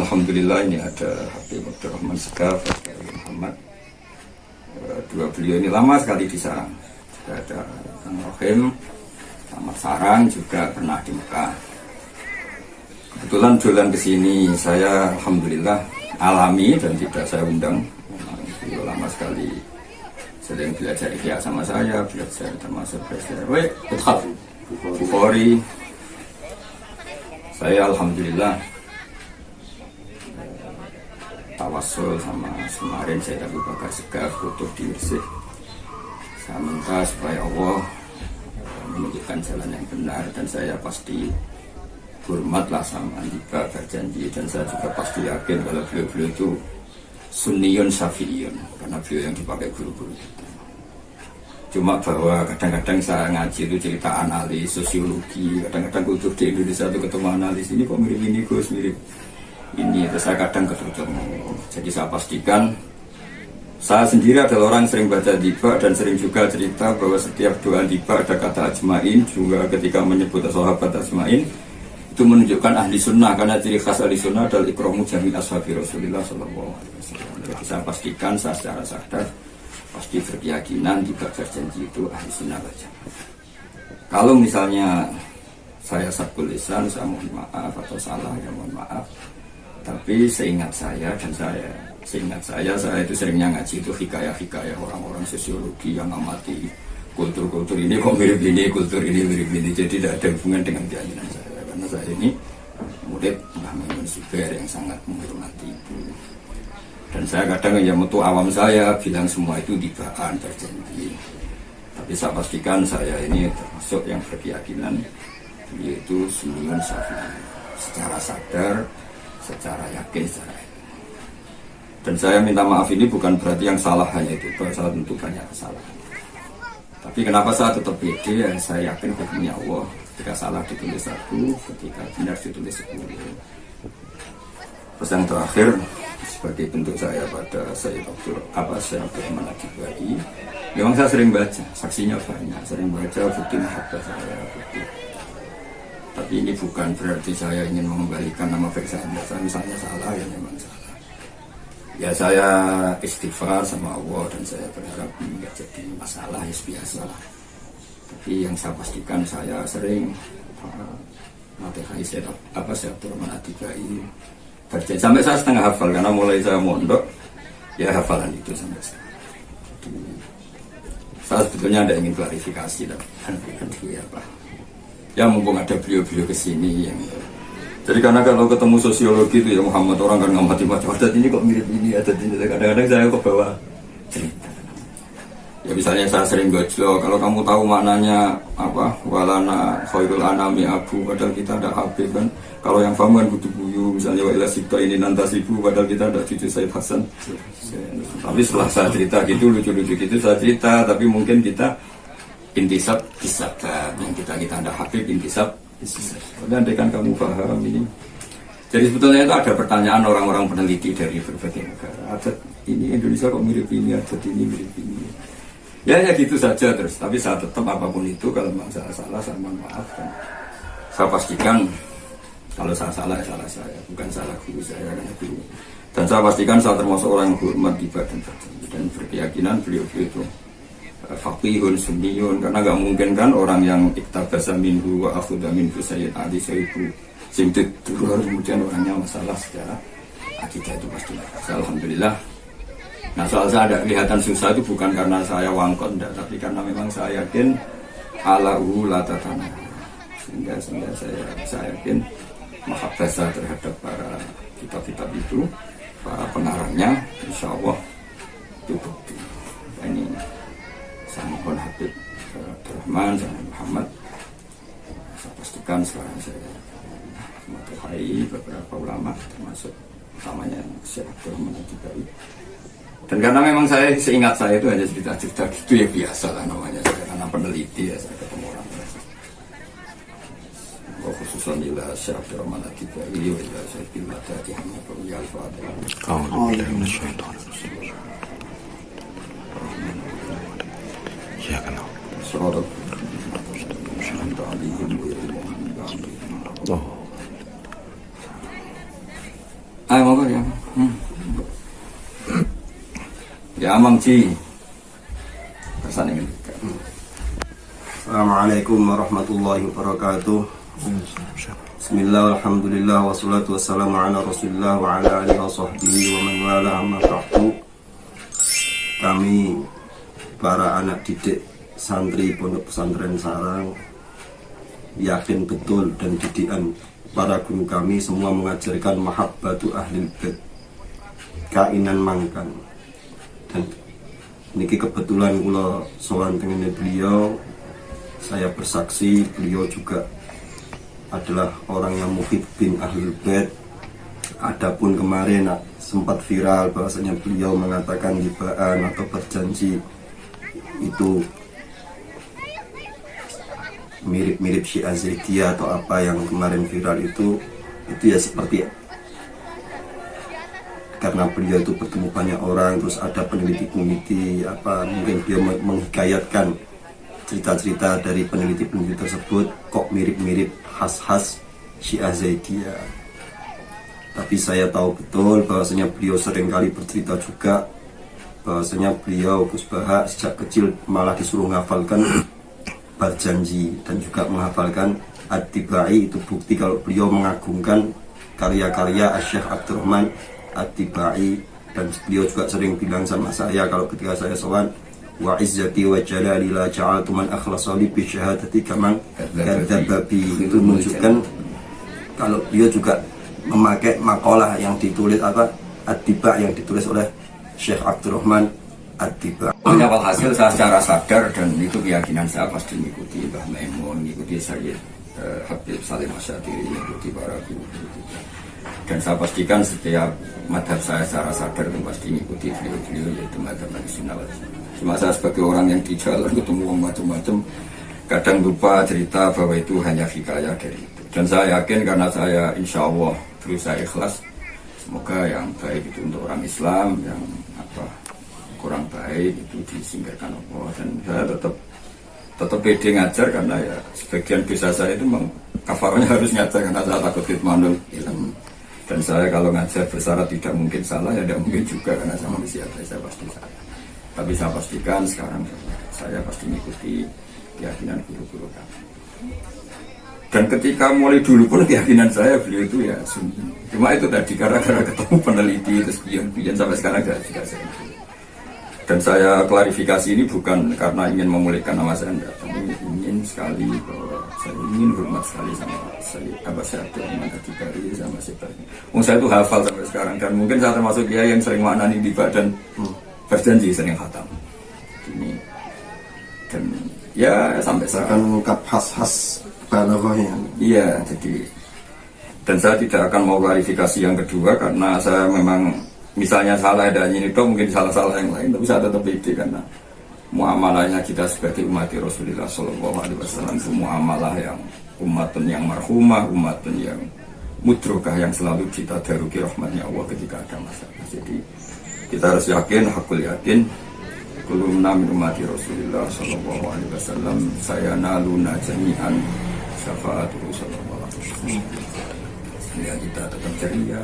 alhamdulillah ini ada Habib Abdurrahman Segaf, Habib Muhammad. Dua beliau ini lama sekali di Sarang. Juga ada Kang Rohim, sama Sarang juga pernah di Mekah. Kebetulan jalan ke sini saya alhamdulillah alami dan tidak saya undang. Beliau lama sekali sering belajar Ihya sama saya, belajar termasuk belajar Bukhari. Saya alhamdulillah tawasul sama kemarin saya Abu Bakar Segaf kutub di Gresik. Saya minta supaya Allah menunjukkan jalan yang benar dan saya pasti hormatlah sama Anda berjanji dan saya juga pasti yakin kalau beliau-beliau itu Sunniyun Syafi'iyun karena beliau yang dipakai guru-guru kita. Cuma bahwa kadang-kadang saya ngaji itu cerita analis, sosiologi, kadang-kadang kultur di Indonesia itu ketemu analis ini kok mirip ini Gus, mirip ini, terus saya kadang ketemu. Jadi saya pastikan saya sendiri adalah orang yang sering baca Diba dan sering juga cerita bahwa setiap doa Diba ada kata ajmain, juga ketika menyebut sahabat ajmain itu menunjukkan ahli sunnah karena ciri khas ahli sunnah adalah ikramu jami' ashabi Rasulullah sallallahu alaihi wasallam. Jadi saya pastikan saya secara sadar pasti berkeyakinan Diba berjanji itu ahli sunnah baca. Kalau misalnya saya sabul lisan, saya mohon maaf atau salah ya mohon maaf. Tapi seingat saya itu seringnya ngaji itu hikayah-hikayah orang-orang sosiologi yang amati kultur-kultur ini kok mirip ini, kultur ini mirip ini. Jadi tidak ada hubungan dengan keyakinan saya. Karena saya ini murid Mbah Maimun Zubair yang sangat menghormati itu. Dan saya kadang ya mutu awam saya bilang semua itu dibaan berjanji. Tapi saya pastikan saya ini termasuk yang berkeyakinan yaitu Sunniyun Syafi'i secara sadar, secara yakin, secara ilmu. Dan saya minta maaf ini bukan berarti yang salah hanya itu, bahwa saya tentu banyak kesalahan. Tapi kenapa saya tetap pede? Ya, saya yakin hukumnya Allah. Ketika salah ditulis 1, ketika benar ditulis 10. Terus yang terakhir, sebagai bentuk saya pada Sayyid Abdurrahman Al-Ghifari, memang saya sering baca, saksinya banyak, sering baca bukti mahabbah saya, bukti. Tapi ini bukan berarti saya ingin mengembalikan nama baik saya. Misalnya salah, ya memang salah. Ya saya istighfar sama Allah dan saya berharap ini tidak jadi masalah, ya biasa lah. Tapi yang saya pastikan saya sering materi saya Abdurrahman Al-Ghifari berjaya. Sampai saya setengah hafal karena mulai saya mondok, ya hafalan itu sampai sekarang. Saya sebetulnya ada ingin klarifikasi dan apa. Ya mumpung ada beliau-beliau kesini yang jadi karena kalau ketemu sosiologi itu ya Muhammad orang kan ngamati macam adat ini kok mirip ini adat ini, kadang-kadang saya kok bawa cerita. Ya misalnya saya sering gojlo, kalau kamu tahu maknanya apa walana khairul anami abu, padahal kita ada Habib kan. Kalau yang paham kan butuh buyu, misalnya wa ila sibta ini nantasibu, padahal kita ada cucu Said Hasan. Tapi setelah saya cerita gitu, lucu-lucu gitu saya cerita, tapi mungkin kita intisab kisab yang kita ada Habib intisab. Dan andaikan kamu paham ini. Jadi sebetulnya itu ada pertanyaan orang-orang peneliti dari berbagai negara. Adat ini Indonesia kok mirip ini, adat ini mirip ini. Ya gitu saja terus. Tapi saya tetap apapun itu kalau memang saya salah, saya mohon maaf. Saya pastikan kalau saya salah ya salah saya, bukan salah guru saya karena guru. Dan saya pastikan saya termasuk orang yang hormat Diba dan berkeyakinan beliau itu faqihun sunniyun, karena gak mungkin kan orang yang iktabasa minhu wa akhudha minhu Sayyid Ali Syaibu simtud kemudian orangnya masalah secara akidah itu pasti. Alhamdulillah. Nah soal saya ada kelihatan susah itu bukan karena saya wangkot enggak, tapi karena memang saya yakin alahu la tatana, sehingga saya yakin mahabbah terhadap para kitab-kitab itu, para pengarangnya, insya Allah itu bukti. Ini saya mohon Habib Abdurrahman dan Muhammad, saya pastikan sekarang saya matuhai beberapa ulama termasuk utamanya Syekh Abdurrahman Al-Ghifari. Dan karena memang saya seingat saya itu hanya cerita-cerita gitu ya biasa lah namanya, karena peneliti ya saya ketemu orang biasa. Khususan ila Syekh Abdurrahman Al-Ghifari wa ila Syekh Al-Fatihah wa al-Fatihah. A'udzu billahi ya kenal. Surat Ayo monggo ya. Ya Mang Ji. Kersane ngendika. Assalamualaikum warahmatullahi wabarakatuh. Bismillah, alhamdulillah, wassalatu wassalamu ala rasulillah wa ala alihi wa sahbihi wa man wala amma ba'du. Kami para anak didik santri Pondok Pesantren Sarang yakin betul dan didikan para guru kami semua mengajarkan mahabbatu ahlil bait, kainan mangkan. Dan niki kebetulan kula sowan tengene beliau, saya bersaksi beliau juga adalah orang yang muhibbin ahlul bait. Adapun kemarin sempat viral bahwasanya beliau mengatakan hibaan atau berjanji itu mirip-mirip Syiah Zaidiyah atau apa yang kemarin viral itu ya seperti karena beliau itu bertemu banyak orang, terus ada peneliti komite apa, mungkin dia menghikayatkan cerita-cerita dari peneliti-peneliti tersebut kok mirip-mirip khas-khas Syiah Zaidiyah. Tapi saya tahu betul bahwasanya beliau sering kali bercerita juga bahwasanya beliau Gus Baha sejak kecil malah disuruh menghafalkan berjanji dan juga menghafalkan At-Tibai. Itu bukti kalau beliau mengagungkan karya-karya Syekh Abdurrahman At-Tibai. Dan beliau juga sering bilang sama saya kalau ketika saya sowan, wa izzati wa jalali la ja'altu man akhlasa li bi syahadati kaman kadzababi. Itu menunjukkan kalau beliau juga memakai makalah yang ditulis apa At-Tiba yang ditulis oleh Syekh Abdurrahman At-Tiba. Walhasil saya secara sadar dan itu keyakinan saya pasti mengikuti Mbah Maimun, mengikuti Sayyid Habib Salim Asyadiri, mengikuti para guru. Dan saya pastikan setiap madhab saya secara sadar itu pasti mengikuti beliau-beliau, yaitu madhab Ahlussunnah wal Jamaah. Cuma saya sebagai orang yang di jalan ketemu macam-macam, kadang lupa cerita bahwa itu hanya hikayah dari itu. Dan saya yakin karena saya insya Allah berusaha ikhlas, semoga yang baik itu untuk orang Islam, yang kurang baik itu disingkirkan Allah. Dan saya tetap pede ngajar karena ya sebagian dosa saya itu memang kafarnya harus ngajar karena saya takut kitmanul ilm. Dan saya kalau ngajar bersyarat tidak mungkin salah, ya tidak mungkin juga karena saya manusia, saya pasti salah. Tapi saya pastikan sekarang saya pasti mengikuti keyakinan guru-guru kami. Dan ketika mulai dulu pun keyakinan saya beliau itu ya sunni. Cuma itu tadi karena ketemu peneliti terus biar sampai sekarang juga saya. Dan saya klarifikasi ini bukan karena ingin memulihkan nama saya, tapi ingin sekali bahwa saya ingin hormat sekali sama Sayyid Abdurrahman At-Tibai sama Syekh. Saya itu hafal sampai sekarang dan mungkin saya termasuk dia yang sering maknani tiba dan berjanji sering khatam. Ini dan ya sampai sekarang akan mengungkap khas-khas balaghahnya. Iya, jadi dan saya tidak akan mau klarifikasi yang kedua karena saya memang misalnya salah dan ini dong mungkin salah-salah yang lain, tapi saya tetap pede karena muamalahnya kita sebagai umat Rasulullah Shallallahu Alaihi Wasallam itu muamalah yang umatun yang marhumah, umatun yang mudrokah yang selalu ditadaruki rahmatnya Allah ketika ada masalah. Jadi kita harus yakin, hakul yakin, kulumna min umati Rasulullah Shallallahu Alaihi Wasallam saya naluna jami'an syafa'atul Sallallahu Alaihi Wasallam. Ya kita tetap ceria.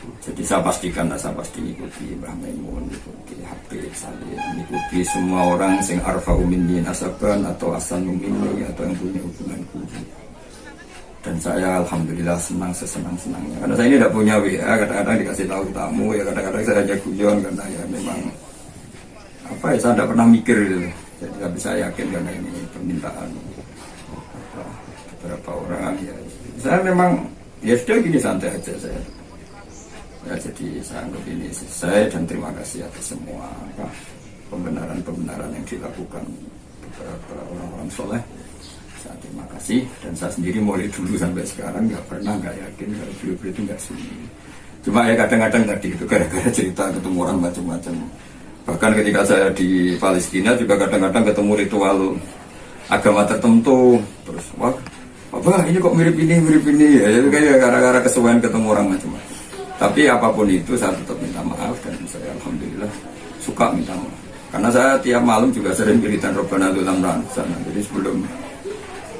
Jadi saya pastikan, saya pasti ikuti Mbah Maimun, ikuti Habib Salim, ikuti semua orang sing arfa'u minni nasaban atau asanu minni atau yang punya hubungan guru. Dan saya alhamdulillah senang sesenang-senangnya. Karena saya ini tidak punya WA, kadang-kadang dikasih tahu tamu, ya kadang-kadang saya hanya guyon karena ya memang apa ya saya tidak pernah mikir gitu. Jadi tapi saya yakin karena ini permintaan beberapa orang ya. Saya memang ya sudah gini santai aja saya. Ya, jadi saya anggap ini selesai dan terima kasih atas semua pembenaran-pembenaran yang dilakukan beberapa orang-orang soleh. Saya terima kasih dan saya sendiri mulai dulu sampai sekarang nggak yakin kalau beliau itu nggak sunni. Cuma ya kadang-kadang tadi itu gara-gara cerita ketemu orang macam-macam. Bahkan ketika saya di Palestina juga kadang-kadang ketemu ritual agama tertentu terus wah apa ini kok mirip ini ya itu kayak gara-gara kesuwen ketemu orang macam-macam. Tapi apapun itu saya tetap minta maaf dan saya alhamdulillah suka minta maaf. Karena saya tiap malam juga sering wiridan Rabbana Dzul sana. Jadi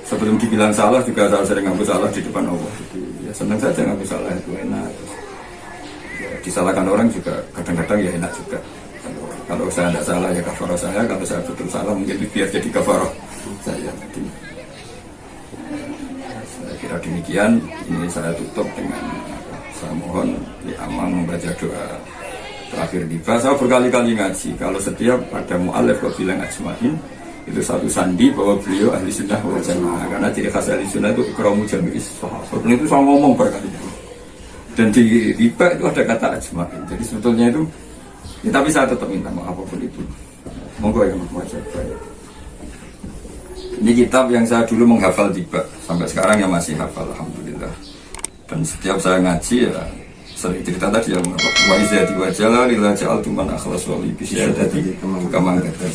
sebelum dibilang salah juga saya sering ngaku salah di depan Allah. Jadi ya ya senang saja nggak salah itu enak. Ya, disalahkan orang juga kadang-kadang ya enak juga. Kalau saya tidak salah ya kafarah saya, kalau saya betul salah mungkin biar jadi kafarah saya. Jadi, saya kira demikian. Ini saya tutup dengan saya mohon di amal membaca doa terakhir tiba. Saya berkali-kali ngaji. Kalau setiap ada mu'alif kok bilang ajmain, itu satu sandi bahwa beliau ahli sunnah wal jamaah. Karena ciri khas ahli sunnah itu ikramu jami'is sahabat. Dan itu saya ngomong berkali-kali. Dan di riba itu ada kata ajmain. Jadi sebetulnya itu, ya, tapi saya tetap minta maaf apapun itu. Monggo yang membaca baik. Ini kitab yang saya dulu menghafal tiba, sampai sekarang ya masih hafal, alhamdulillah. Dan setiap saya ngaji ya sering cerita tadi ya, wa izati wa jalali la ja'altu man akhlas wa li bisyadati kama kata.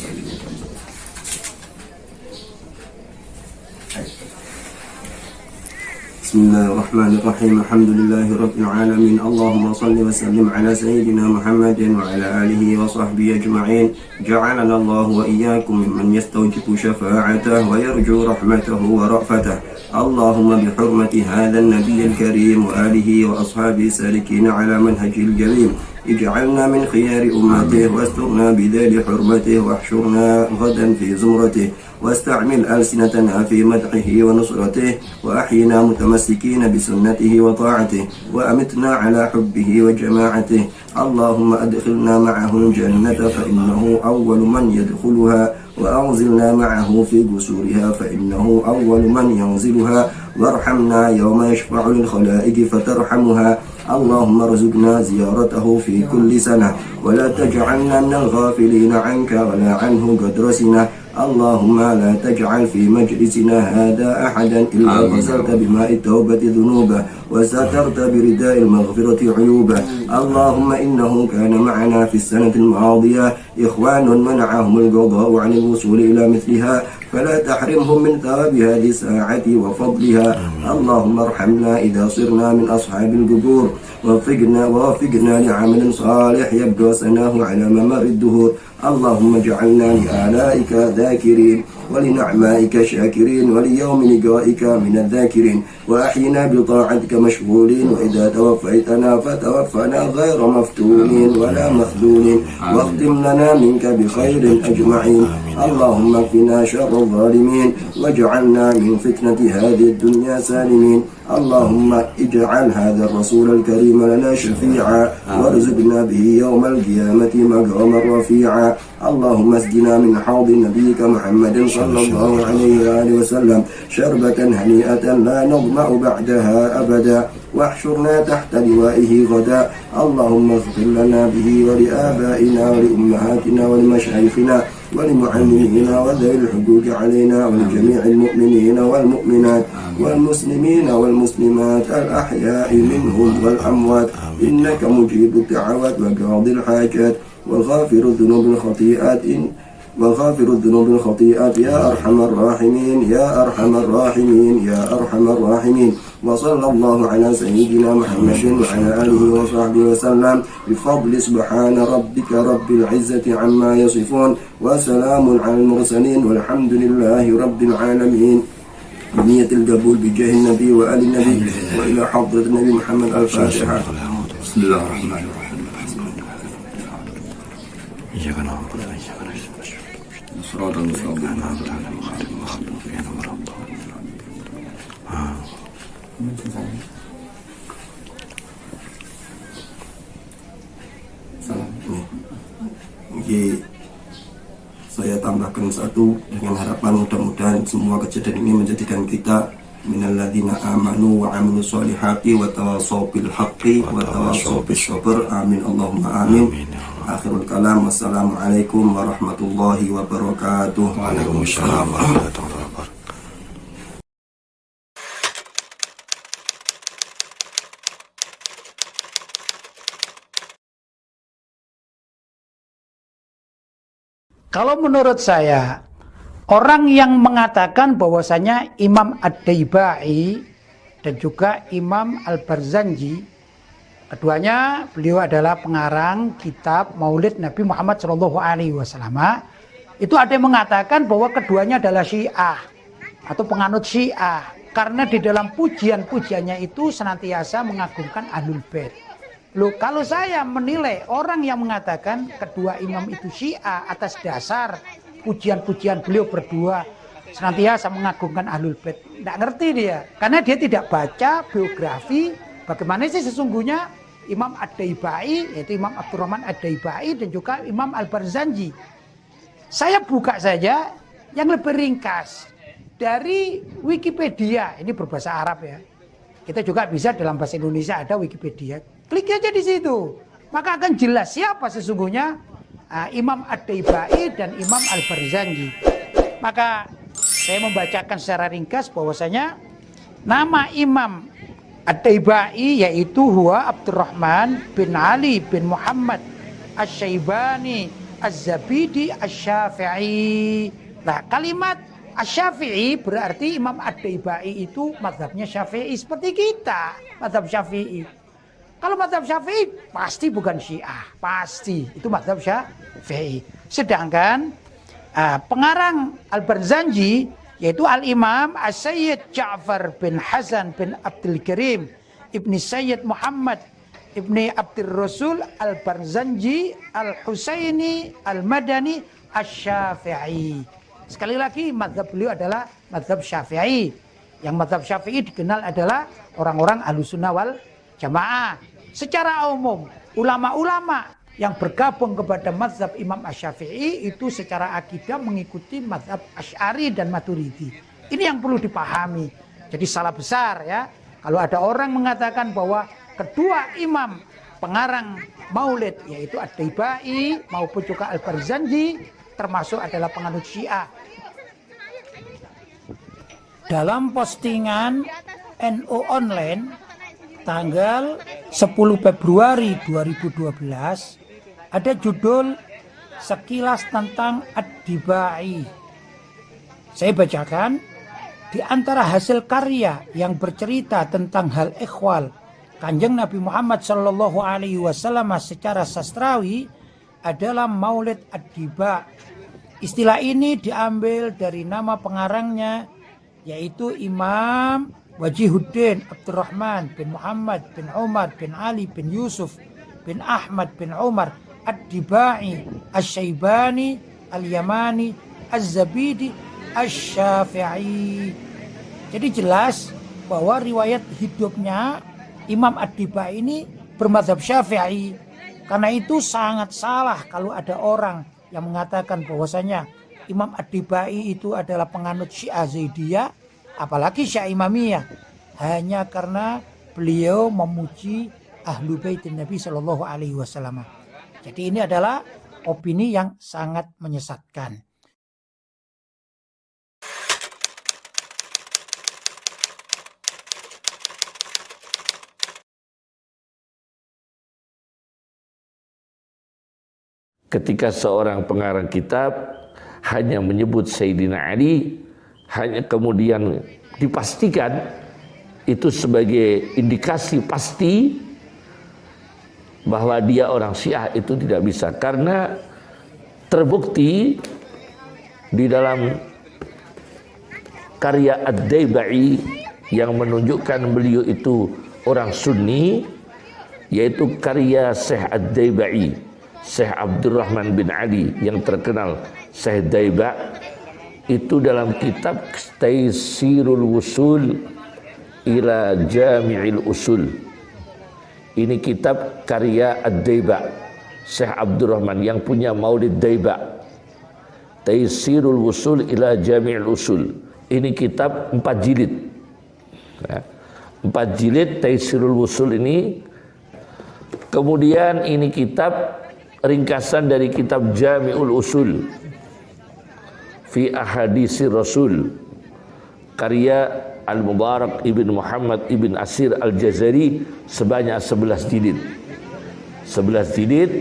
بسم الله الرحمن الرحيم الحمد لله رب العالمين اللهم صل وسلم على سيدنا محمد وعلى آله وصحبه أجمعين جعلنا الله وإياكم ممن يستوجب شفاعته ويرجو رحمته ورأفته اللهم بحرمة هذا النبي الكريم وآله وأصحابه سالكين على منهج الجليل اجعلنا من خيار أمته واسترنا بذيل حرمته واحشرنا غدا في زمرته واستعمل ألسنتنا في مدحه ونصرته وأحينا متمسكين بسنته وطاعته وأمتنا على حبه وجماعته اللهم أدخلنا معه الجنة فإنه أول من يدخلها وأنزلنا معه في قصورها فإنه أول من ينزلها وارحمنا يوم يشفع للخلائق فترحمها اللهم ارزقنا زيارته في كل سنة ولا تجعلنا من الغافلين عنك ولا عنه قدرسنا اللهم لا تجعل في مجلسنا هذا أحدا إلا غسلت بماء التوبة ذنوبه وسترت برداء المغفرة عيوبه اللهم إنه كان معنا في السنة الماضية إخوان منعهم القضاء عن الوصول إلى مثلها فلا تحرمهم من ثواب هذه الساعة وفضلها اللهم ارحمنا إذا صرنا من أصحاب القبور ووفقنا لعمل صالح يبدو سناه على ممر الدهور اللهم اجعلنا لآلائك ذاكرين ولنعمائك شاكرين وليوم لقائك من الذاكرين وأحينا بطاعتك مشغولين وإذا توفيتنا فتوفنا غير مفتونين ولا مخذولين واختم لنا منك بخير أجمعين اللهم اكفنا شر الظالمين واجعلنا من فتنة هذه الدنيا سالمين اللهم اجعل هذا الرسول الكريم لنا شفيعا وارزقنا به يوم القيامة مقاما رفيعا اللهم اسقنا من حوض نبيك محمد صلى الله عليه وآله وسلم شربة هنيئة لا نظمأ بعدها أبدا واحشرنا تحت لوائه غدا اللهم اغفر لنا به ولآبائنا ولأمهاتنا ولمشايخنا ولمعلمينا وذوي الحقوق علينا ولجميع المؤمنين والمؤمنات والمسلمين والمسلمات الأحياء منهم والأموات إنك مجيب الدعوات وقاضي الحاجات وغافر الذنوب الخطيئات يا أرحم الراحمين يا أرحم الراحمين يا أرحم الراحمين وصلى الله على سيدنا محمد وعلى آله وصحبه وسلم بفضل سبحان ربك رب العزة عما يصفون وسلام على المرسلين والحمد لله رب العالمين بنية القبول بجاه النبي وآل النبي وإلى حضرة النبي محمد الفاتحة. بسم الله الرحمن الرحيم. إياك نعبد وإياك نستعين صراط المستقيم. Oke, saya tambahkan satu dengan harapan mudah-mudahan semua kejadian ini menjadikan kita minalladzina amanu wa amilu sholihati wa tawassaw bil haqqi wa tawassaw bis sabr. Amin Allahumma amin. Akhirul kalam, wassalamualaikum warahmatullahi wabarakatuh. Waalaikumsalam warahmatullahi wabarakatuh. Kalau menurut saya, orang yang mengatakan bahwasanya Imam Ad-Daibai dan juga Imam Al-Barzanji, keduanya beliau adalah pengarang kitab Maulid Nabi Muhammad SAW. Itu ada yang mengatakan bahwa keduanya adalah Syiah atau penganut Syiah. Karena di dalam pujian-pujiannya itu senantiasa mengagungkan Ahlul Bait. Loh, kalau saya menilai orang yang mengatakan kedua imam itu Syiah atas dasar pujian-pujian beliau berdua senantiasa mengagungkan Ahlul Bait, tidak ngerti dia. Karena dia tidak baca biografi bagaimana sih sesungguhnya Imam Ad-Daibai, yaitu Imam Abdurrahman Ad-Daibai dan juga Imam Al-Barzanji. Saya buka saja yang lebih ringkas dari Wikipedia, ini berbahasa Arab ya. Kita juga bisa dalam bahasa Indonesia ada Wikipedia. Klik aja di situ, maka akan jelas siapa sesungguhnya Imam Ad-Daibai dan Imam Al-Barzanji. Maka saya membacakan secara ringkas bahwasanya nama Imam Ad-Daibai yaitu huwa Abdurrahman bin Ali bin Muhammad Asy-Syaibani Az-Zabidi Asy-Syafi'i. Nah, kalimat Asy-Syafi'i berarti Imam Ad-Daibai itu mazhabnya Syafi'i seperti kita, mazhab Syafi'i. Kalau mazhab Syafi'i pasti bukan Syiah, pasti itu mazhab Syafi'i. Sedangkan pengarang Al-Barzanji yaitu Al-Imam As-Sayyid Ja'far bin Hasan bin Abdul Karim Ibni Sayyid Muhammad Ibni Abdul Rasul Al-Barzanji Al-Husaini Al-Madani Asy-Syafi'i. Sekali lagi mazhab beliau adalah mazhab Syafi'i. Yang mazhab Syafi'i dikenal adalah orang-orang Ahlussunnah wal Jamaah. Secara umum ulama-ulama yang bergabung kepada mazhab Imam Asy-Syafi'i itu secara akidah mengikuti mazhab Asy'ari dan Maturidi. Ini yang perlu dipahami. Jadi salah besar ya kalau ada orang mengatakan bahwa kedua imam pengarang Maulid yaitu Ad-Daibai maupun juga Al-Barzanji termasuk adalah penganut Syiah. Dalam postingan NU Online tanggal 10 Februari 2012 ada judul sekilas tentang Ad-Daibai. Saya bacakan, di antara hasil karya yang bercerita tentang hal ikhwal Kanjeng Nabi Muhammad Shallallahu Alaihi Wasallam secara sastrawi adalah Maulid Ad-Daibai. Istilah ini diambil dari nama pengarangnya yaitu Imam Wajihuddin Abdurrahman bin Muhammad bin Umar bin Ali bin Yusuf bin Ahmad bin Umar Ad-Daibai Asy-Syaibani Al-Yamani Az-Zabidi Asy-Syafi'i. Jadi jelas bahwa riwayat hidupnya Imam Ad-Daibai ini bermadzhab Syafi'i. Karena itu sangat salah kalau ada orang yang mengatakan bahwasanya Imam Ad-Daibai itu adalah penganut Syiah Zaidiyah, apalagi Syiah Imamiyah, hanya karena beliau memuji Ahlu Baitin Nabi Shallallahu Alaihi Wasallam. Jadi ini adalah opini yang sangat menyesatkan. Ketika seorang pengarang kitab hanya menyebut Sayyidina Ali, hanya kemudian dipastikan itu sebagai indikasi pasti bahwa dia orang Syiah, itu tidak bisa, karena terbukti di dalam karya Ad-Daibai yang menunjukkan beliau itu orang Sunni, yaitu karya Syekh Ad-Daibai, Syekh Abdurrahman bin Ali yang terkenal Syekh Daiba, itu dalam kitab Taysirul Wusul ila Jami'il Usul. Ini kitab karya Ad-Daiba, Syekh Abdurrahman yang punya Maulid Daiba. Taysirul Wusul ila Jami'il Usul. Ini kitab 4 jilid. 4 jilid Taysirul Wusul ini. Kemudian ini kitab ringkasan dari kitab Jami'ul Usul fi Ahaditsir Rasul karya Al-Mubarak Ibn Muhammad Ibn Asir Al-Jazari sebanyak 11 jilid. 11 jilid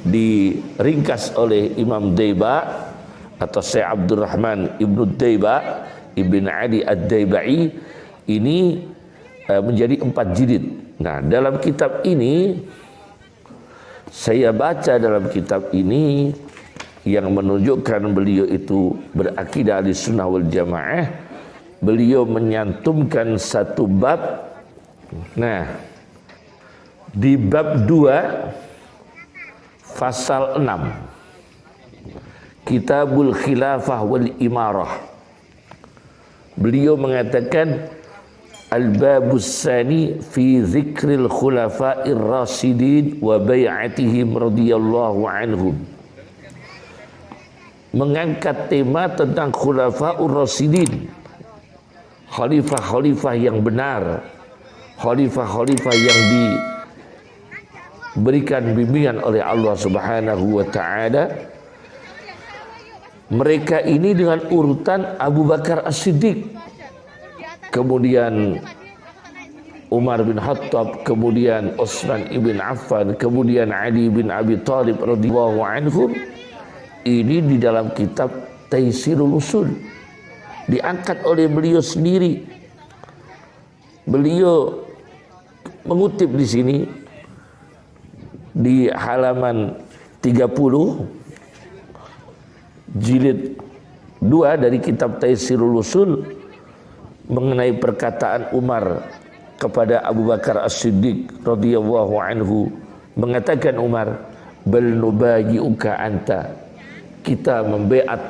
diringkas oleh Imam Daiba atau Syekh Abdurrahman Ibn Daiba Ibn Ali Ad-Daibai. Ini menjadi 4 jilid. Nah, dalam kitab ini saya baca, dalam kitab ini yang menunjukkan beliau itu berakidah Ahlussunnah wal Jamaah, beliau menyantumkan satu bab. Nah, di bab 2 pasal 6 Kitabul Khilafah wal Imarah, beliau mengatakan al-babus sani fi zikril khulafa'ir rasidin wa bai'atihim radhiyallahu anhum, mengangkat tema tentang khulafa'ur rasidin, khalifah-khalifah yang benar, khalifah-khalifah yang diberikan bimbingan oleh Allah Subhanahu wa taala. Mereka ini dengan urutan Abu Bakar As-Siddiq, kemudian Umar bin Khattab, kemudian Utsman ibn Affan, kemudian Ali bin Abi Thalib radhiyallahu anhum. Ini di dalam kitab Taisirul Usul, diangkat oleh beliau sendiri. Beliau mengutip di sini di halaman 30 jilid 2 dari kitab Taisirul Usul mengenai perkataan Umar kepada Abu Bakar As-Siddiq radhiyallahu anhu, mengatakan Umar, bal nubayi'uka anta, kita membeat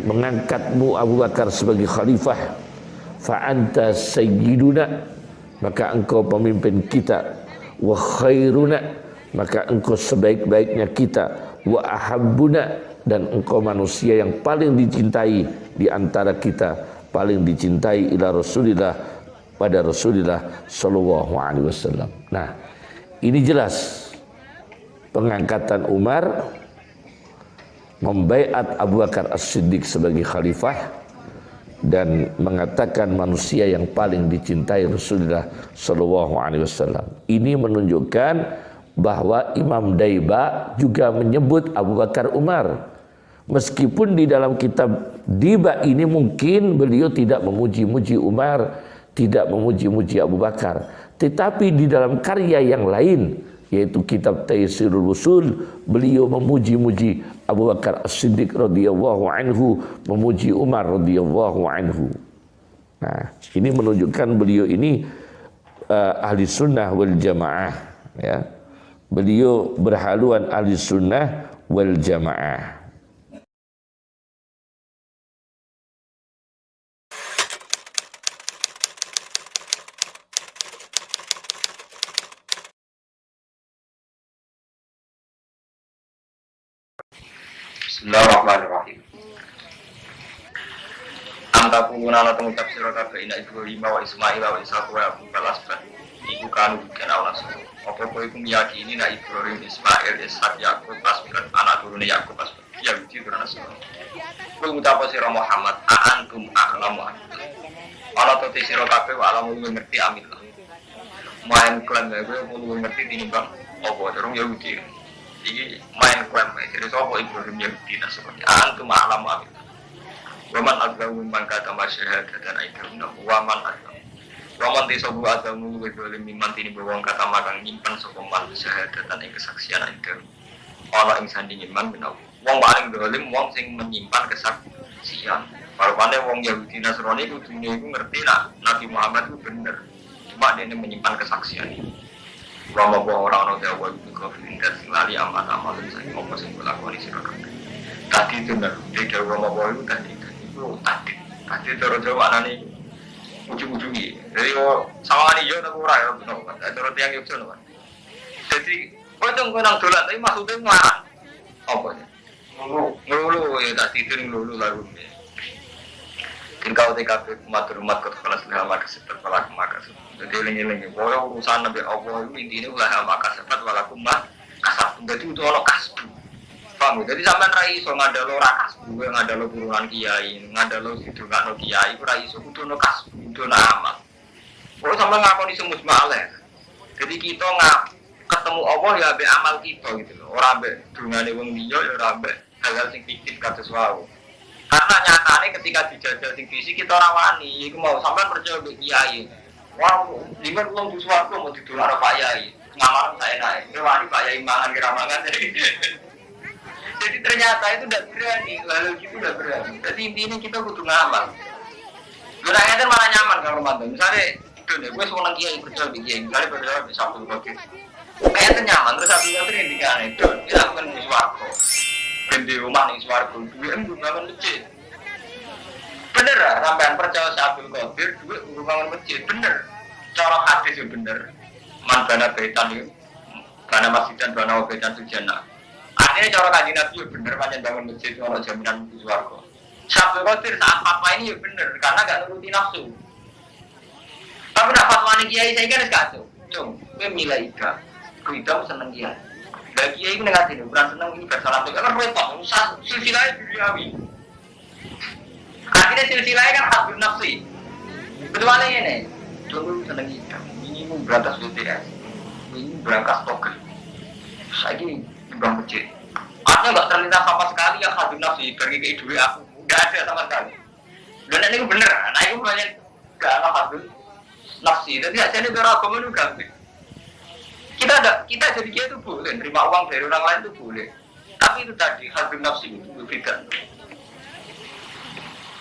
mengangkatmu Abu Bakar sebagai khalifah, fa anta sayyiduna, maka engkau pemimpin kita, wa khairuna, maka engkau sebaik-baiknya kita, wa ahabbuna, dan engkau manusia yang paling dicintai di antara kita, paling dicintai ila Rasulillah, pada Rasulullah sallallahu alaihi wasallam. Nah, ini jelas pengangkatan Umar, membaiat Abu Bakar As-Siddiq sebagai khalifah, dan mengatakan manusia yang paling dicintai Rasulullah sallallahu alaihi wasallam. Ini menunjukkan bahwa Imam Daiba juga menyebut Abu Bakar Umar. Meskipun di dalam kitab Diba ini mungkin beliau tidak memuji-muji Umar, tidak memuji-muji Abu Bakar, tetapi di dalam karya yang lain, yaitu kitab Taisirul Usul, beliau memuji-muji Abu Bakar As-Siddiq radhiyallahu anhu, memuji Umar radhiyallahu anhu. Nah, ini menunjukkan beliau ini ahli sunnah wal jamaah, ya. Beliau berhaluan ahli sunnah wal jamaah. Bismillahirrahmanirrahim. Anta punguna la pengucap sira kabeh ina Ibrahim wa Ismail wa Ishaq wa Yaqub al-Asbad. Iku kanu dikenal langsung. Apa kowe iku meyakini nek Ibrahim, Ismail, Ishaq, Yaqub Asbad anak turune Yaqub Asbad. Ya iki turune Rasul. Kowe ngucap sira Muhammad, antum a'lamu. Ana to sira kabeh wa alamu ngerti amillah. Main klaim kowe kudu ngerti tinimbang apa durung Yahudi. Iki main klaim jadi sapa Ibrahim Yahudi seperti antum a'lamu amillah. Waman aglamu man kata masyarakat dan aikamna waman aglamu waman tisobu aglamu wibali miman tini bawang kata makang nyimpan sokoman syahadatan yang kesaksian aikam Allah yang sandingin man benaw wong paling dolim wong sing menyimpan kesaksian. Parupane wong Yahudi Nasrani itu dunia itu ngerti lah Nabi Muhammad itu bener, cuma dia menyimpan kesaksian ini. Wama orang-orang Jawa itu kafir dan lali aman-aman dan saya ngomong sing lakoni sira kabeh. Tadi itu bener, dia Jawa itu tadi tadi terus Jawa anane ujung-ujungi. Jadi sawangane yo nang ora ya bener. Terus tiyang yo sono. Jadi potong nang dolan tapi maksudnya mah apa ya? Lulu ya tadi itu lulu lalu. Tingkau TKP umat kota kelas lima makasih terpelak makasih. Jadi lengi-lengi. Kalau urusan nabi Allah itu intinya ulah makasih terpelakum kasar. Jadi itu orang kasbu. Paham? Jadi sampai rai so ngadalo kasbu, ngadalo turunan kiai, ngadalo situ nggak no kiai, rai so kudu no kasbu, kudu no amal. Kalau sampai ngakoni semus malah. Jadi kita nggak ketemu Allah ya be amal kita gitu loh. Orang be dungane wong liya ya ora be hal-hal sing fiktif kados wae. Karena nyatane ketika dijajal sing fisik kita ora wani, iku mau sampean percaya mbek kiai. Wah, limen wong di swarga mau didolaro Pak Yai. Ngamal saya naik. Wani Pak Yai mangan kira mangan. Jadi Jadi ternyata itu udah berani, lalu gitu udah berani. Jadi intinya kita butuh ngamal. Gunanya kan malah nyaman kalau mantan. Misalnya, gue semua kiai berjual di kiai, misalnya berjual di Sabtu Kopi. Kayaknya nyaman, terus Sabtu Kopi yang dikane itu, kita akan di Swargo. Di rumah nih Swargo, duit gue bangun masjid. Bener lah, sampean percaya Sabtu Kopi, duit gue bangun masjid, bener. Cara hadis itu bener. Man bana baitan itu, bana masjid dan bana baitan sujana. Artinya cara kaji Nabi itu bener, macam bangun masjid itu orang jaminan di Swargo. Sabtu Qadir saat fatwa ini ya bener, karena gak nuruti nafsu. Tapi nak fatwa ini kiai saya kan kacau. Cung, gue milih ika, kita seneng kiai. Dan kiai itu negatif, bukan seneng ini bersalah. Karena repot, silsilahnya duniawi. Akhirnya silsilahnya kan habib nafsi. Kecuali ini, dulu seneng ika, ini mau berantas BTS, ini berangkas token. Saya ini bang masjid. Artinya gak terlintas sama sekali yang habib nafsi pergi ke duit aku. Gak ada sama sekali. Dan ini bener, nah itu banyak gak ada hadul nafsi. Jadi aja ini beragama itu gampang. Kita jadi dia itu boleh, terima uang dari orang lain itu boleh. Tapi itu tadi hadul nafsi itu berbeda.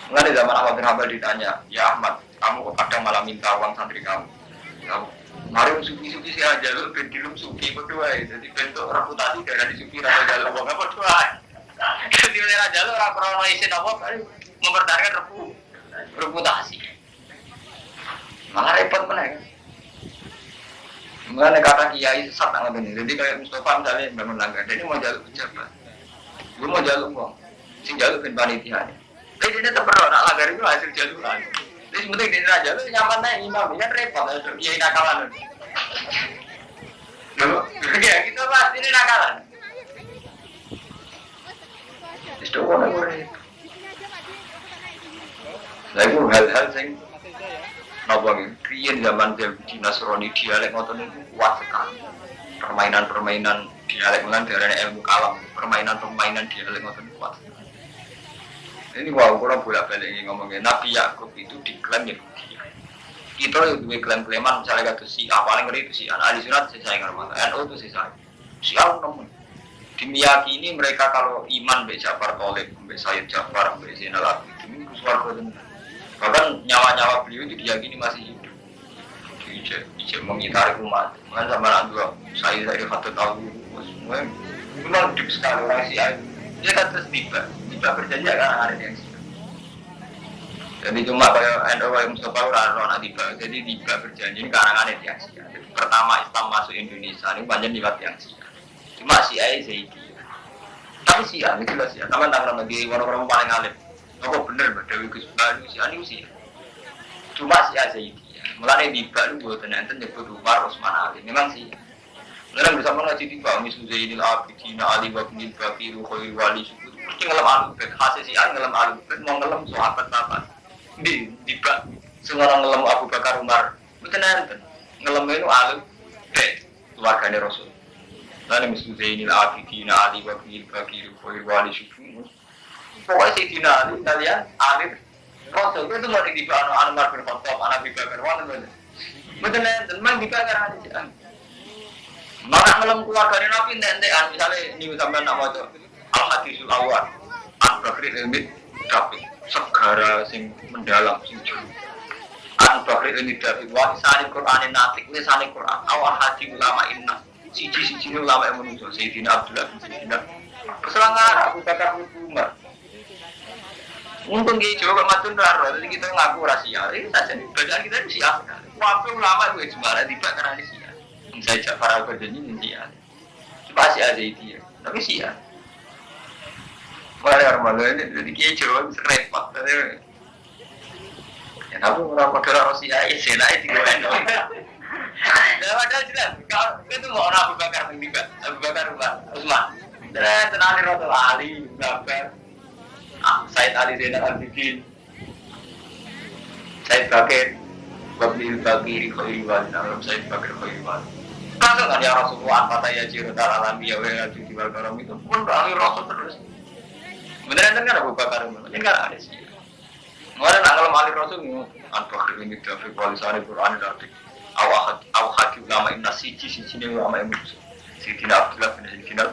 Nggak ada zaman Ahmad bin Hanbal ditanya, ya Ahmad, kamu kadang malah minta uang santri kamu. Mari suki-suki sih aja lu bentilum suki berdua. Jadi bentuk reputasi dari suki rasa jalan uang apa berdua. Di daerah jalur orang Malaysia apa mempertahankan reputasi. Malah repot mana? Mengenai kata kiai sesat nggak benar. Jadi kayak Mustafa misalnya bangun langgar, jadi mau jalur pejabat, gue mau jalur uang, sing jalur ben panitia. Tapi dia tetap perlu nak langgar itu hasil jaluran. Jadi sebenarnya di daerah jalur nyaman nih imam, kan repot, kiai nakalan. Loh, ya kita bahas ini nakalan. Itu orang-orang itu. Nah itu hal-hal yang nabang krian zaman di Nasrani dialek ngoten itu kuat sekali. Permainan-permainan dialek ngoten dari ilmu kalam, permainan dialek ngoten kuat. Ini wow, kurang bolak-balik ngomongin Nabi Yakub itu diklaim Yahudi. Kita itu klaim-klaiman misalnya kata si A paling ngeri itu si A. Ahli sunat saya ngerti, NU itu si A nomor. Dimeyakini mereka kalau iman Mbak Jafar Tolib, Mbak Sayyid Jafar, Mbak Zainal Abidin itu suarga dan bahkan nyawa-nyawa beliau itu diyakini masih hidup. Ijek mengitari umat. Mungkin sama anak dua, saya kata tahu semua. Memang hidup sekali orang si A. Dia kata tiba berjanji akan ada yang sih. Jadi cuma kayak NU yang Mustafa Urarona tiba, jadi tiba berjanji ini karangan yang sih. Pertama Islam masuk Indonesia ini banyak liwat yang sih. Cuma si A Zaidi, tapi si A itu lah si A. Teman-teman lagi orang-orang paling alim. Apa bener Dewi Gus Balu si A ini si A. Cuma si A Zaidi. Mulai di Balu buat nanti nyebut Umar Osman Ali. Memang si A. Mulai bersama ngaji di Bami Zainil Abidin Ali Wabnil Bakiru Khairi Wali Syukur. Mesti ngelam alubet. Hasil si A ngelam alubet. Mau ngelam sahabat apa? Di Bak. Semua orang ngelam Abu Bakar Umar. Mesti nanti ngelam itu alubet. Keluarganya Rasul. Lalu misalnya Zainil Abidin Ali Wabnil Bakiru Khairi Wali Syukur. Pokoknya Sayyidina Ali kalian alim Rasul itu mau dibahas Umar bin Khattab, anak Abu Bakar, betul memang dibakar aja sih. Mana malam keluarga Nabi nentean misalnya ini sampai nama itu Al-Hadisul Awal, Al-Bakri Limit, tapi segara sing mendalam sing jauh. Al-Bakri Limit dari warisani Quran natik, lisani Quran, awal hati ulama inna, siji ulama yang menuju Sayyidina Abdullah bin Sayyidina. Keselangan Abu Bakar Umar. Untung gitu, kalau matun raro, jadi kita ngaku rahasia. Ini saja nih, bacaan kita itu siap. Waktu ulama itu cuma tiba karena ini siap. Saya Jafar Al-Qadani ini siap. Cuma siap aja itu ya, tapi siap. Mulai orang malu ini, jadi kita coba bisa repot. Ya tapi orang pada rahasia, ya senai tiga orang. Nah, padahal jelas, kalau itu mau orang Abu Bakar tiba, Abu Bakar Usman. Dan tenang Rasul Ali, Bakar. Said Ali Zainal Abidin, Said Bakir, Wabnil Bakiri Khairi Wali, Said Bakir Khairi Wali. Kalau kan ya Rasulullah, kata ya Jirudal Alami, ya Wela Judi Wal Karam itu pun berakhir Rasul terus. Beneran kan Abu Bakar, ini kan ada sih. Mengenai kalau Malik Rasul, Al-Bakir ini Dafiq Walisani Quran Dafiq, Awal Hati Ulama Inna Siji ulama yang musuh. Sayyidina Abdullah bin Sayyidina.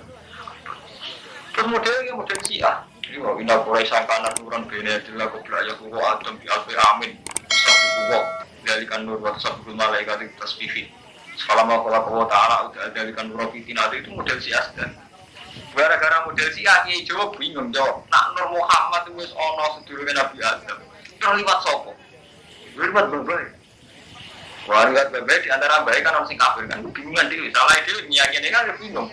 Terus modelnya model Syiah. Jadi wah inna Quraisy kana nuran bene adalah keberaya kuwa adam bi alfi amin. Sabu kuwa dalikan nur wa sabul malaikat tasbih. Salam Allah taala dalikan nur fitina itu model Syiah dan gara-gara model Syiah iki Jawa bingung jawab. Nak Nur Muhammad wis ana sedurunge Nabi Adam. Terus liwat sapa? Liwat babai. Wah liwat babai di antara baik kan orang sing kafir kan bingungan dhewe salah dhewe nyakine kan bingung.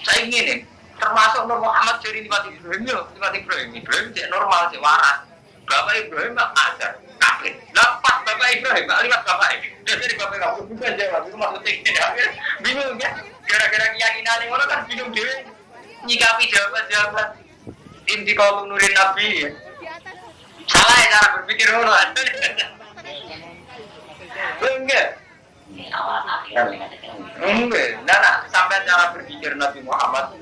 Saya ngene termasuk Nur Muhammad dari liwat Ibrahim yo, liwat Ibrahim cek normal cek waras. Bapak Ibrahim mak ajar kafir. Lepas Bapak Ibrahim liwat bapak itu. Dari bapak kamu bukan jawab itu maksudnya bingung ya. Gara-gara keyakinan ngono kan bingung dhewe. Nyikapi jawaban-jawaban inti kaum nurin Nabi ya. Salah ya cara berpikir ngono. Enggak. Enggak. Nah, sampai cara berpikir Nabi Muhammad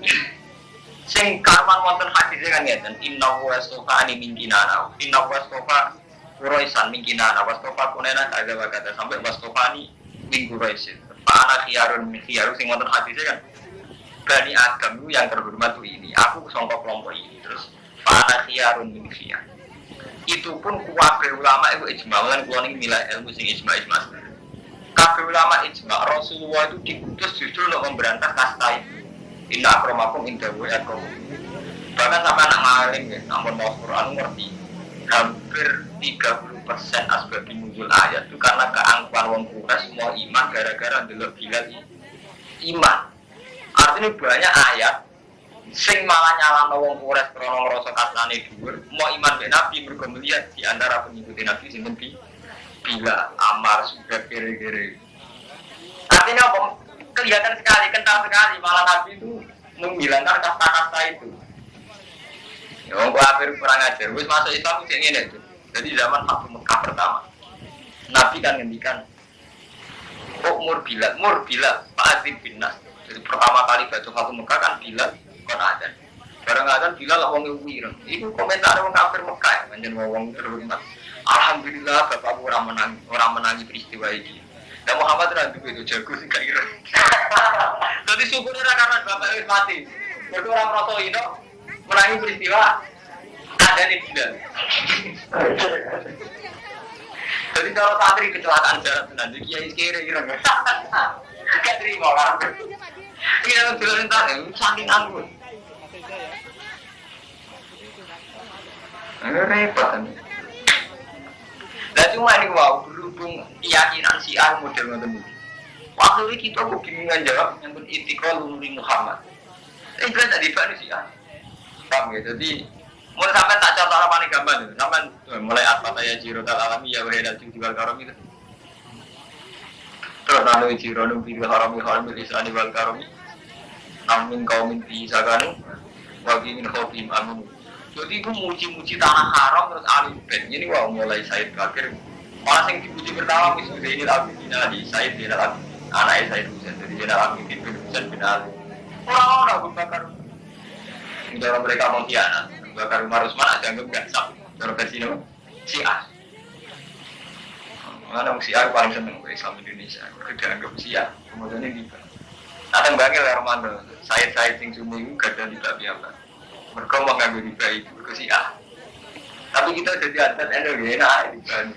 sing karman wonten hadise kan ngeten inna wa stofani min kinana inna wa stofa Quraisan min kinana wa stofa kunena ada kata sampai wa stofani min Quraisin. Ana khiyarun min khiyarun sing wonten hadise kan Bani Adam yang terhormat ini, aku sangka kelompok ini terus para khiyarun min khiyar. Itu pun kabeh ulama itu ijma lan kula niki nilai ilmu sing ijma. Kabeh ulama ijma Rasulullah itu diutus justru untuk memberantas kasta itu. Inna akramakum indallahi atqakum. Bahkan sampai anak maling ya, namun mau Quran ngerti hampir 30% asbab nuzul ayat itu karena keangkuhan wong Quraisy semua iman gara-gara ndelok Bilal iman. Artinya banyak ayat sing malah nyalahno wong Quraisy krana ngrasa kasane dhuwur, mau iman be Nabi mergo melihat di antara pengikut Nabi sinten Bilal, Ammar, Subair kere-kere. Artinya apa? Kelihatan sekali, kental sekali malah Nabi itu menghilangkan kasta-kasta itu. Ya wong kafir kurang ajar, wis masuk Islam sing ngene itu. Jadi zaman Fathu Mekah pertama. Nabi kan ngendikan Mur Bilal, Fa'adzib bin Nas. Jadi pertama kali baca Fathu Mekah kan Bilal kon adzan. Bareng adzan Bilal wong wireng. Iku komentar wong kafir Mekah, panjen wong terhormat. Alhamdulillah bapakku ora menangi peristiwa ini. Dan Muhammad randu itu jago sih gak kira. Jadi syukurnya karena bapak itu mati. Mereka orang merasa itu menangi peristiwa ada di Bilal. Jadi kalau santri kecelakaan jalan nanti kiai kira gak terima orang. Ini yang Bilal entar saking anggun. Repot nih. Nah cuma ini wow, berhubung keyakinan Syiah model ngoten iki. Waktu itu kita kebingungan jawab yang itikal nuri Muhammad. Jelas tadi Pak Syiah. Paham ya? Jadi mulai sampai tak contoh apa nih gambar itu. Sampai mulai asal saya jirotal alami ya wahai dan jual karom itu. Terus lalu jironum bil harami isani wal karomi. Namin kaumin pisaganu wagi min khofim amun. Jadi itu muji-muji tanah haram terus alim bed. Ini wah mulai Said Bakir. Malah yang dipuji pertama misalnya ini Abidin Ali, Said bin Al anaknya Said Husain. Jadi Zainal Abidin bin Husain bin Ali. Orang-orang Abu Bakar. Cara mereka mengkhianat. Abu Bakar Umar Utsman ada yang enggak sah. Cara versi ini Syiah. Mana Syiah paling seneng Islam Indonesia. Kerja anggap Syiah. Kemudian ini datang bangil Ramadan. Said sing sumi gak ada tidak biasa. Mereka mengambil riba itu ke Syiah. Tapi kita jadi adat enak riba.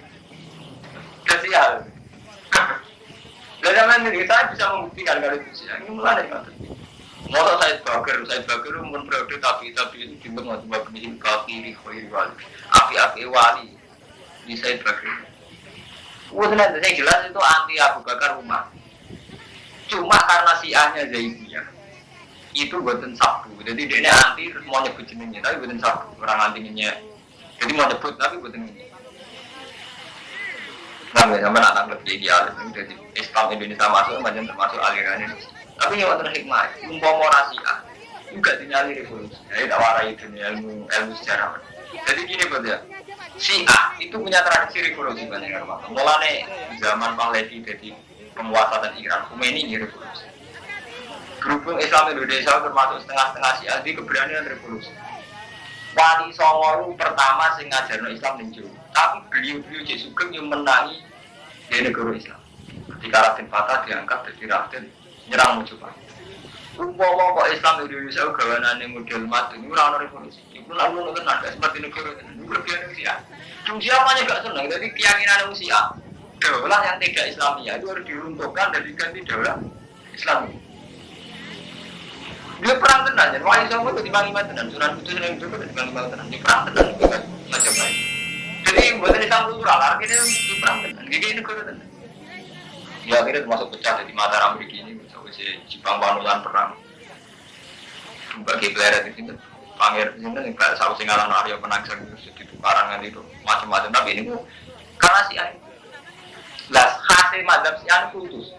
Ke Syiah. Dan zaman ini saya bisa membuktikan kalau itu Syiah. Ini mulai dari mana? Masa Said Bakir umur berada tapi itu juga masih begini kafir wali. Api wali di Said Bakir. Udah saya jelas itu anti Abu Bakar Umar. Cuma karena Syiahnya Zaidiyah. Itu buatan sabtu, jadi dia anti terus mau nyebut jenengnya, tapi buatan sabtu orang antinya. Jadi mau nyebut tapi buatan ini. Nah, sampai anak lebih ideal, jadi Islam Indonesia masuk, macam termasuk aliran ini. Tapi yang wonten hikmah, umpama Syiah juga dinyali revolusi. Jadi tak warai itu ilmu sejarah. Jadi gini ya, Syiah itu punya tradisi revolusi banyak rumah. Mulane zaman Pahlavi jadi penguasa dan Iran, Khomeini ini revolusi. Berhubung Islam Indonesia termasuk setengah-setengah Syiah di keberanian revolusi. Wali Songo pertama sing ngajarno Islam ning Jawa. Tapi beliau Cik Sugeng yang menangi di negara Islam. Ketika Raden Fatah diangkat jadi Raden nyerang Mojopahit. Umpama kok Islam Indonesia gawanane model mati, ini ora ono revolusi. Iku lha ngono tenan, gak seperti negara tenan. Iku lebih Rusia. Rusia apanya gak senang, jadi keyakinan Rusia. Daulah yang tidak Islamia itu harus diruntuhkan dan diganti daulah Islam. Dia perang tenan, jadi wali songo itu dibangun tenan, surat putus yang itu dibangun tenan, di perang tenan juga macam lain. Jadi buatan Islam kultural, artinya di perang tenan, gini negara tenan. Ya akhirnya termasuk pecah di Mataram begini, misalnya si Jepang panulan perang. Bagi player di sini, Panger di sini nggak salah singgalan Arya Penangsa di tukaran itu macam-macam. Tapi ini karena si An, lah hasil madhab si An putus.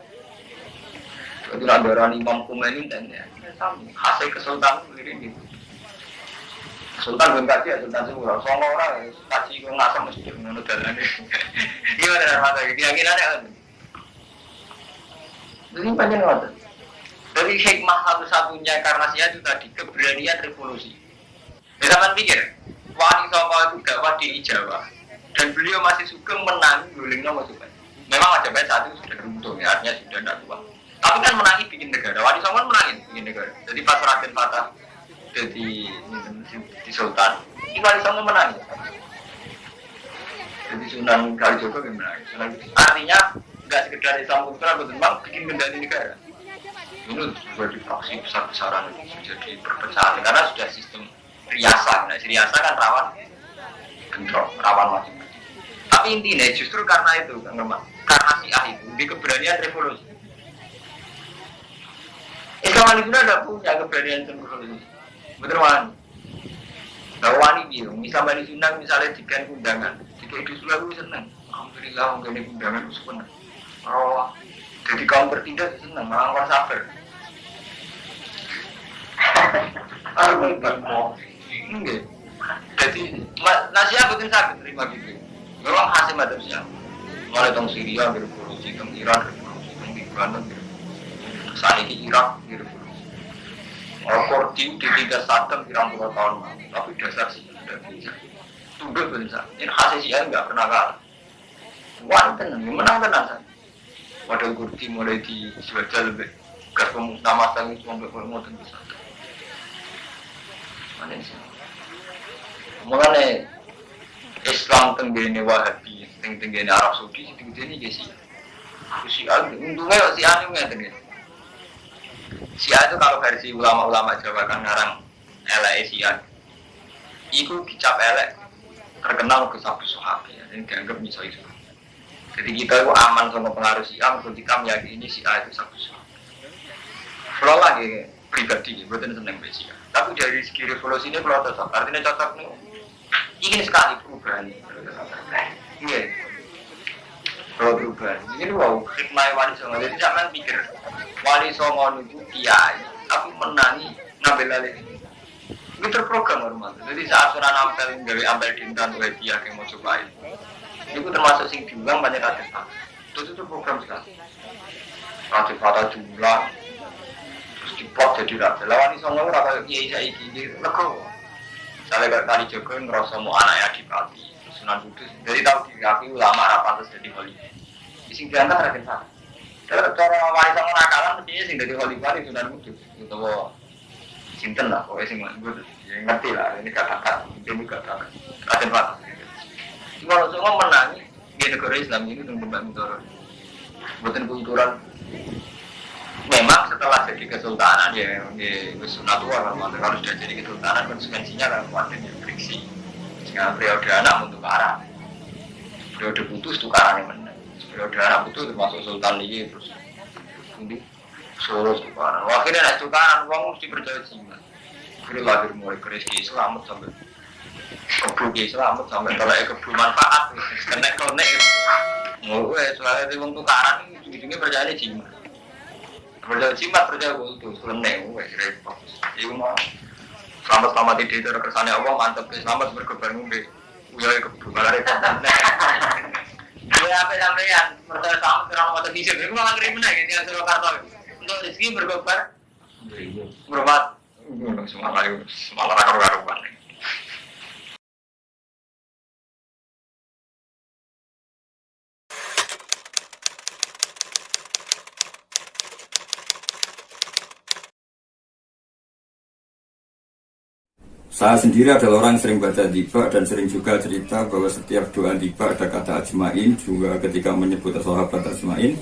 Jadi ada Imam Khomeini dan ya, hasil kesultanan begini. Sultan belum kaji ya, Sultan semua orang orang kaji kau ngasam mesti menurut jalan ini. Gimana dalam masa keyakinannya kan? Jadi banyak ngotot. Dari hikmah satu-satunya karena Syiah itu tadi keberanian revolusi. Ya zaman pikir, Wali Songo itu dakwah di Jawa dan beliau masih suka menangi gulingnya masukan. Memang Majapahit saat itu sudah runtuh, ya, artinya sudah tidak kuat. Tapi kan menangi bikin negara. Wali Songo menangi bikin negara. Jadi pas Raden Fatah jadi di Sultan, ini Wali Songo menangi. Jadi Sunan Kalijogo menangi. Artinya nggak sekedar Islam kultural, memang bikin kendali negara. Ini sudah di fraksi besar-besaran jadi perpecahan karena sudah sistem riasa. Nah, riasa kan rawan bentrok, rawan macam-macam. Tapi intinya justru karena itu, karena Syiah itu di keberanian revolusi. Islam itu ada punya keberanian revolusi. Betul kan? Nah, wani bilang, misalnya di Sunnah misalnya dikan undangan, jika itu selalu senang. Alhamdulillah, mungkin undangan itu senang. Oh, jadi kaum bertindak senang, malah orang sabar. Aku berbohong. Enggak. Jadi nasihat betul sakit terima gitu. Memang hasil madhab Syiah. Mulai tong Syria berevolusi, tong Iran berevolusi, tong Lebanon berevolusi. Saat ini Irak berevolusi. Kordi di 31 pirang puluh tahun, tapi dasar sih tidak bisa. Tunggu betul. Ini hasil Syiah enggak pernah kalah. Wah, tenang, menang tenang. Wadah Kurdi mulai dijual lebih gas pemusnah masal itu sampai bermuatan besar. Mana sih? Mulanya Islam tenggine Wahabi, tenggine Arab Saudi, tenggine ini sih. Syiah, untungnya Syiah ini nggak tenggine. Syiah itu kalau versi ulama-ulama Jawa kan ngarang elek Syiah. Iku kicap elek terkenal ke satu sahabat ya, dan dianggap misalnya itu. Jadi kita itu aman sama pengaruh Syiah, kita meyakini Syiah itu satu sahabat. Kalau lagi pribadi, bukan senang Syiah. Tapi dari segi revolusi ini kalau cocok, artinya cocok nih. Ingin sekali perubahan. Iya. Kalau perubahan, ini wow, hikmah Wali Songo. Jadi jangan pikir Wali Songo itu kiai, tapi menangi ngambil alih. Ini terprogram normal. Jadi saat Sunan Ampel gawe Ampel Dintan oleh dia yang mau cobain. Itu termasuk sing diulang banyak Raden Fatah. Itu program sekali. Raden Fatah jumlah terus diplot jadi raja. Lawan iso ngono ora kaya kiai saiki iki lego. Sale karo Kali Jogo ngrasa mau anake Adipati, Sunan Kudus. Jadi tahu diakui ulama ora pantes dadi khalifah. Sing diantara Raden Fatah. Cara wali songo nakalan mestinya sing dadi khalifah itu Sunan Kudus utawa sinten lah pokoke sing ngerti lah ini kata-kata ini kata-kata Raden Fatah. Kalau semua menang di negara Islam ini dengan berbagai negara, bukan kultural. Memang setelah jadi kesultanan ya, Sunnatullah kalau sudah jadi kesultanan konsekuensinya kan kuatnya friksi. Sehingga periode anak untuk arah, periode putus tukaran yang menang. Periode anak putus termasuk sultan ini terus ini Solo tukaran. Akhirnya nak tukaran uang mesti percaya jimat. Akhirnya lahir mulai rezeki selamat sampai kebuki selamat sampai tolak kebu manfaat kena konek ngowe soalnya di wong tukaran ujung-ujungnya percaya jimat percaya kultus kena ngowe repot itu mau selamat ide kersane Allah mantap selamat berkebar ngombe uya kebu malah repot ya apa sampean percaya selamat terang motor disir itu malah ngeri meneh yang Surakarta untuk rezeki berkebar berbat semalah karo-karuan Saya sendiri adalah orang yang sering baca tiba dan sering juga cerita bahwa setiap doa tiba ada kata ajmain, juga ketika menyebut sahabat ajmain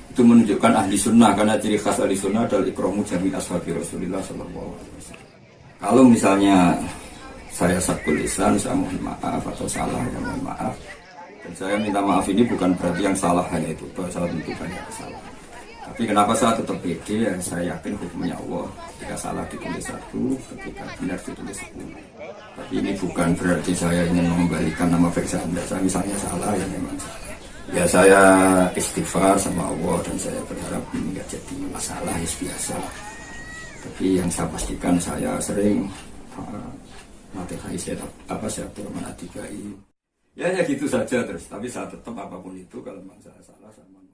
itu menunjukkan ahli sunnah, karena ciri khas ahli sunnah adalah ikramu jami ashabi Rasulullah SAW. Kalau misalnya saya sakul lisan, saya mohon maaf atau salah, ya mohon maaf. Dan saya minta maaf ini bukan berarti yang salah hanya itu, bahwa saya tentu banyak kesalahan. Tapi kenapa saya tetap pede, ya saya yakin hukumnya Allah. Ketika salah ditulis 1, ketika benar ditulis 10. Tapi ini bukan berarti saya ingin mengembalikan nama baik Anda. Saya misalnya salah, ya memang salah. Ya saya istighfar sama Allah dan saya berharap ini nggak jadi masalah, ya biasa lah. Tapi yang saya pastikan saya sering Fatihah saya Abdurrahman Atibai. Ya gitu saja terus. Tapi saya tetap apapun itu kalau memang saya salah sama